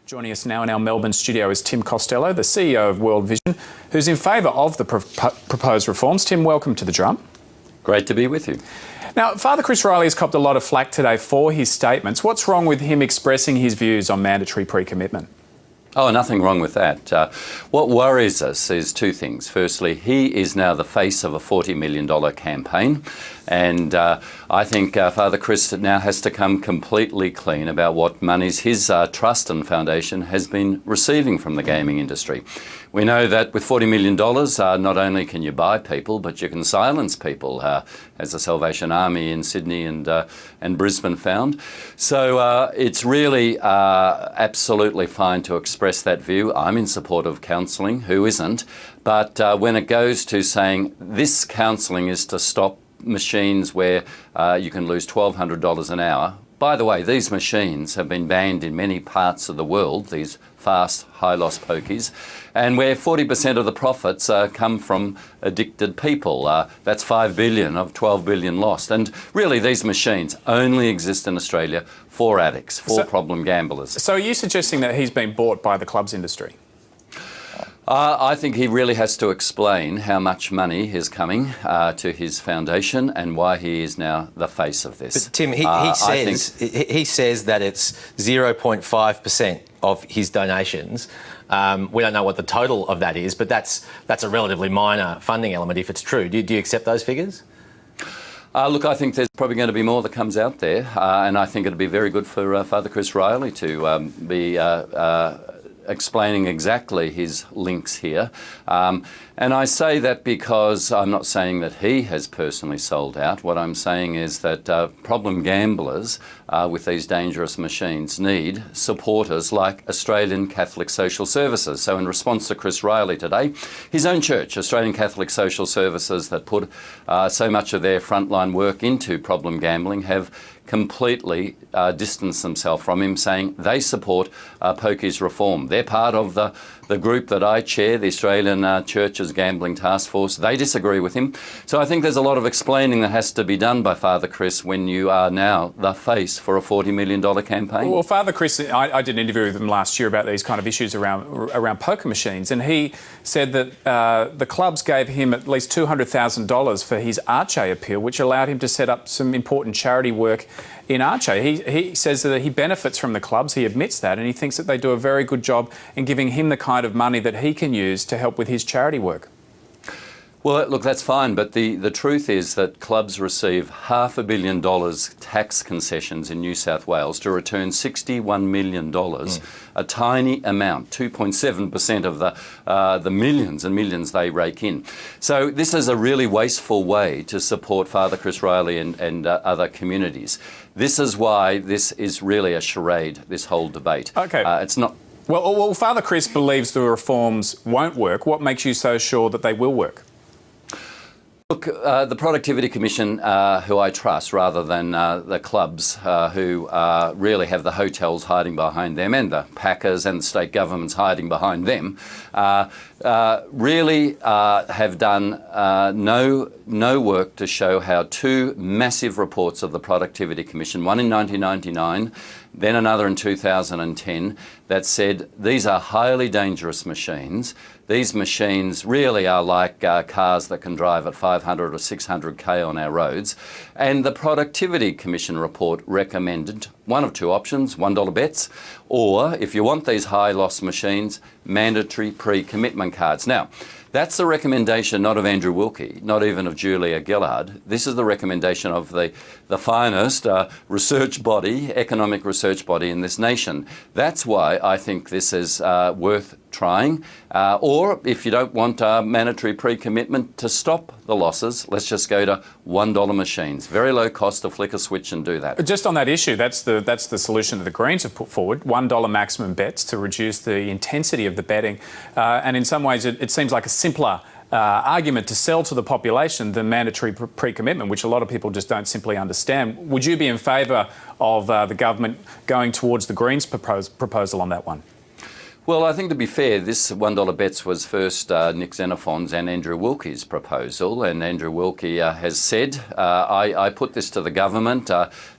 Joining us now in our Melbourne studio is Tim Costello, the CEO of World Vision, who's in favour of the proposed reforms. Tim, welcome to the drum. Great to be with you. Now, Father Chris Riley has copped a lot of flack today for his statements. What's wrong with him expressing his views on mandatory pre-commitment? Oh, nothing wrong with that. What worries us is two things. Firstly, he is now the face of a $40 million campaign. And I think Father Chris now has to come completely clean about what monies his trust and foundation has been receiving from the gaming industry. We know that with $40 million, not only can you buy people, but you can silence people, as the Salvation Army in Sydney and Brisbane found. So it's really absolutely fine to express that view. I'm in support of counselling, who isn't? But when it goes to saying this counselling is to stop machines where you can lose $1,200 an hour. By the way, these machines have been banned in many parts of the world, these fast, high-loss pokies, and where 40% of the profits come from addicted people. That's $5 billion of $12 billion lost. And really, these machines only exist in Australia for addicts, for problem gamblers. So are you suggesting that he's been bought by the clubs industry? I think he really has to explain how much money is coming to his foundation and why he is now the face of this. But Tim, he says that it's 0.5% of his donations. We don't know what the total of that is, but that's a relatively minor funding element if it's true. Do you accept those figures? Look, I think there's probably going to be more that comes out there, and I think it'll be very good for Father Chris Riley to be explaining exactly his links here. And I say that because I'm not saying that he has personally sold out. What I'm saying is that problem gamblers with these dangerous machines need supporters like Australian Catholic Social Services. So in response to Chris Riley today, his own church, Australian Catholic Social Services, that put so much of their frontline work into problem gambling, have completely distanced themselves from him, saying they support pokies reform. They're part of the group that I chair, the Australian Churches Gambling Task Force. They disagree with him. So I think there's a lot of explaining that has to be done by Father Chris when you are now the face for a $40 million campaign. Well, Father Chris, I did an interview with him last year about these kind of issues around poker machines, and he said that the clubs gave him at least $200,000 for his Arche appeal, which allowed him to set up some important charity work in Arche. He says that he benefits from the clubs, he admits that, and he thinks that they do a very good job in giving him the kind of money that he can use to help with his charity work. Well, look, that's fine, but the truth is that clubs receive $500 million tax concessions in New South Wales to return $61 million, a tiny amount, 2.7% of the millions and millions they rake in. So this is a really wasteful way to support Father Chris Riley and other communities. This is why this is really a charade, this whole debate. Okay. It's not. Well, Father Chris believes the reforms won't work. What makes you so sure that they will work? Look, the Productivity Commission, who I trust rather than the clubs who really have the hotels hiding behind them and the packers and the state governments hiding behind them, really have done no work to show how two massive reports of the Productivity Commission, one in 1999, then another in 2010, that said these are highly dangerous machines. These machines really are like cars that can drive at 500 or 600k on our roads. And the Productivity Commission report recommended one of two options, $1 bets, or if you want these high-loss machines, mandatory pre-commitment cards. Now, that's the recommendation not of Andrew Wilkie, not even of Julia Gillard. This is the recommendation of the finest research body, economic research body in this nation. That's why I think this is worth trying. Or if you don't want mandatory pre-commitment to stop the losses, let's just go to $1 machines. Very low cost to flick a switch and do that. Just on that issue, that's the solution that the Greens have put forward, $1 maximum bets to reduce the intensity of the betting. And in some ways, it seems like a simpler argument to sell to the population than mandatory pre-commitment, which a lot of people just don't simply understand. Would you be in favour of the government going towards the Greens proposal on that one? Well, I think to be fair, this $1 bets was first Nick Xenophon's and Andrew Wilkie's proposal, and Andrew Wilkie has said, I put this to the government.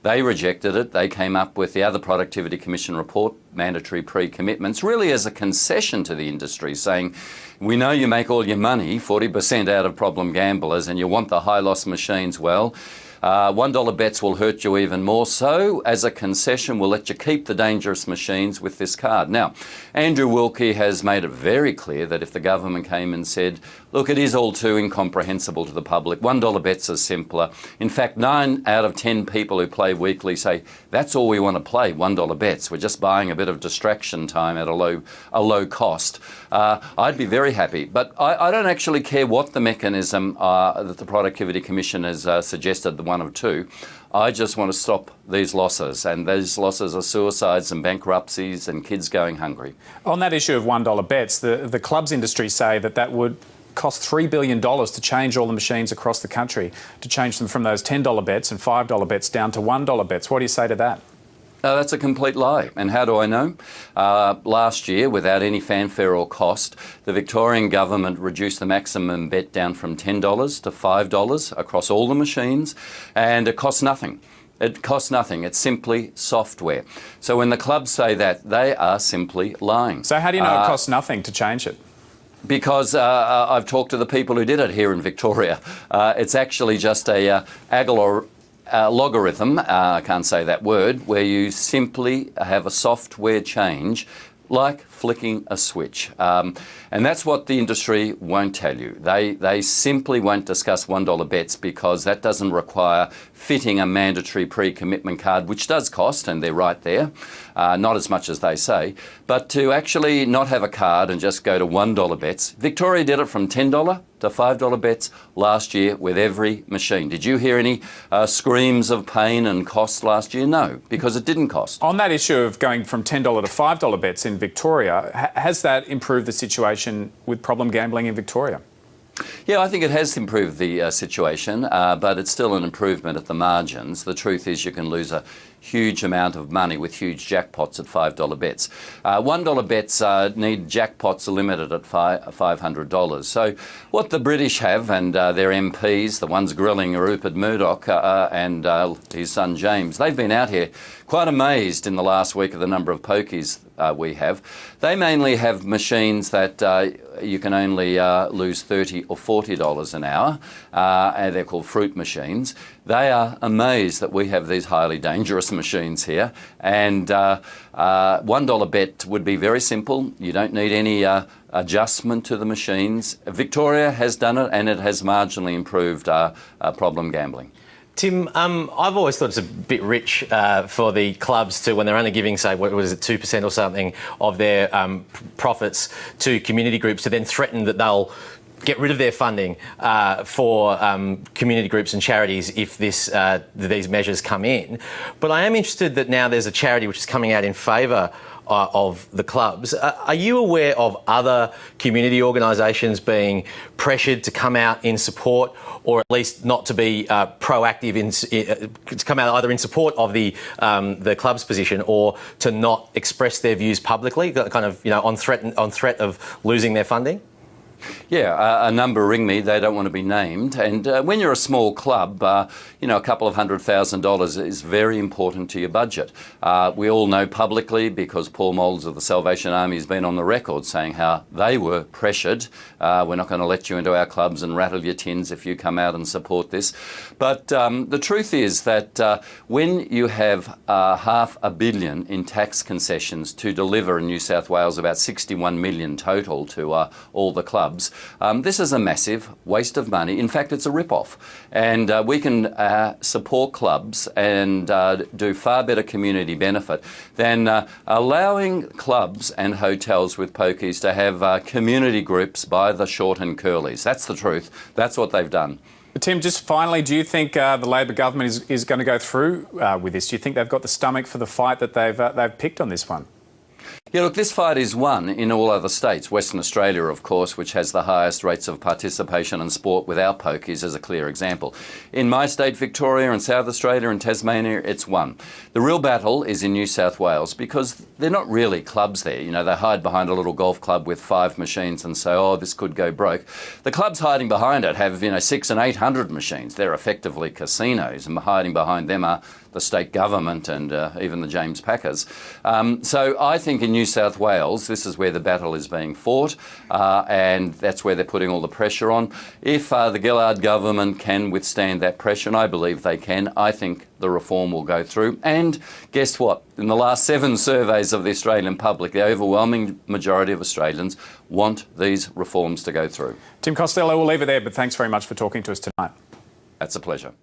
They rejected it. They came up with the other Productivity Commission report, mandatory pre-commitments, really as a concession to the industry, saying, we know you make all your money, 40% out of problem gamblers, and you want the high-loss machines. Well, $1 bets will hurt you even more. So, as a concession, we'll let you keep the dangerous machines with this card. Now, Andrew Wilkie has made it very clear that if the government came and said, look, it is all too incomprehensible to the public, $1 bets are simpler. In fact, 9 out of 10 people who play weekly say, that's all we want to play, $1 bets. We're just buying a bit of distraction time at a low cost. I'd be very happy. But I don't actually care what the mechanism that the Productivity Commission has suggested, the one of two. I just want to stop these losses, and these losses are suicides and bankruptcies and kids going hungry. On that issue of $1 bets, the clubs industry say that would cost $3 billion to change all the machines across the country, to change them from those $10 bets and $5 bets down to $1 bets. What do you say to that? That's a complete lie. And how do I know? Last year, without any fanfare or cost, the Victorian government reduced the maximum bet down from $10 to $5 across all the machines, and it costs nothing. It costs nothing. It's simply software. So when the clubs say that, they are simply lying. So how do you know it costs nothing to change it? Because I've talked to the people who did it here in Victoria. It's actually just a logarithm, I can't say that word, where you simply have a software change like flicking a switch. And that's what the industry won't tell you. They simply won't discuss $1 bets because that doesn't require fitting a mandatory pre-commitment card, which does cost, and they're right there, not as much as they say. But to actually not have a card and just go to $1 bets, Victoria did it from $10 to $5 bets last year with every machine. Did you hear any screams of pain and cost last year? No, because it didn't cost. On that issue of going from $10 to $5 bets in Victoria, has that improved the situation with problem gambling in Victoria? Yeah, I think it has improved the situation, but it's still an improvement at the margins. The truth is you can lose a huge amount of money with huge jackpots at $5 bets. $1 bets need jackpots limited at $500. So what the British have, and their MPs, the ones grilling Rupert Murdoch and his son James, they've been out here quite amazed in the last week of the number of pokies we have. They mainly have machines that you can only lose $30 or $40 an hour, and they're called fruit machines. They are amazed that we have these highly dangerous machines here, and $1 bet would be very simple. You don't need any adjustment to the machines. Victoria has done it, and it has marginally improved problem gambling. Tim, I've always thought it's a bit rich for the clubs to, when they're only giving, say, what is it, 2% or something of their profits to community groups, to then threaten that they'll get rid of their funding for community groups and charities if these measures come in. But I am interested that now there's a charity which is coming out in favour of the clubs. Are you aware of other community organisations being pressured to come out in support, or at least not to be proactive to come out either in support of the club's position or to not express their views publicly, kind of, you know, on threat of losing their funding? Yeah, a number ring me. They don't want to be named. And when you're a small club, you know, a couple of $100,000 is very important to your budget. We all know publicly, because Paul Moulds of the Salvation Army has been on the record saying how they were pressured. We're not going to let you into our clubs and rattle your tins if you come out and support this. But the truth is that when you have $500 million in tax concessions to deliver in New South Wales, about 61 million total to all the clubs, this is a massive waste of money. In fact, it's a rip-off. And we can support clubs and do far better community benefit than allowing clubs and hotels with pokies to have community groups by the short and curlies. That's the truth. That's what they've done. Tim, just finally, do you think the Labor government is going to go through with this? Do you think they've got the stomach for the fight that they've picked on this one? Yeah, look, this fight is won in all other states. Western Australia, of course, which has the highest rates of participation in sport without pokies, is a clear example. In my state, Victoria, and South Australia and Tasmania, it's won. The real battle is in New South Wales because they're not really clubs there. You know, they hide behind a little golf club with 5 machines and say, oh, this could go broke. The clubs hiding behind it have, 600 and 800 machines. They're effectively casinos, and hiding behind them are the state government and even the James Packers. So I think in New South Wales, this is where the battle is being fought, and that's where they're putting all the pressure on. If the Gillard government can withstand that pressure, and I believe they can, I think the reform will go through. And guess what? In the last 7 surveys of the Australian public, the overwhelming majority of Australians want these reforms to go through. Tim Costello, we'll leave it there, but thanks very much for talking to us tonight. That's a pleasure.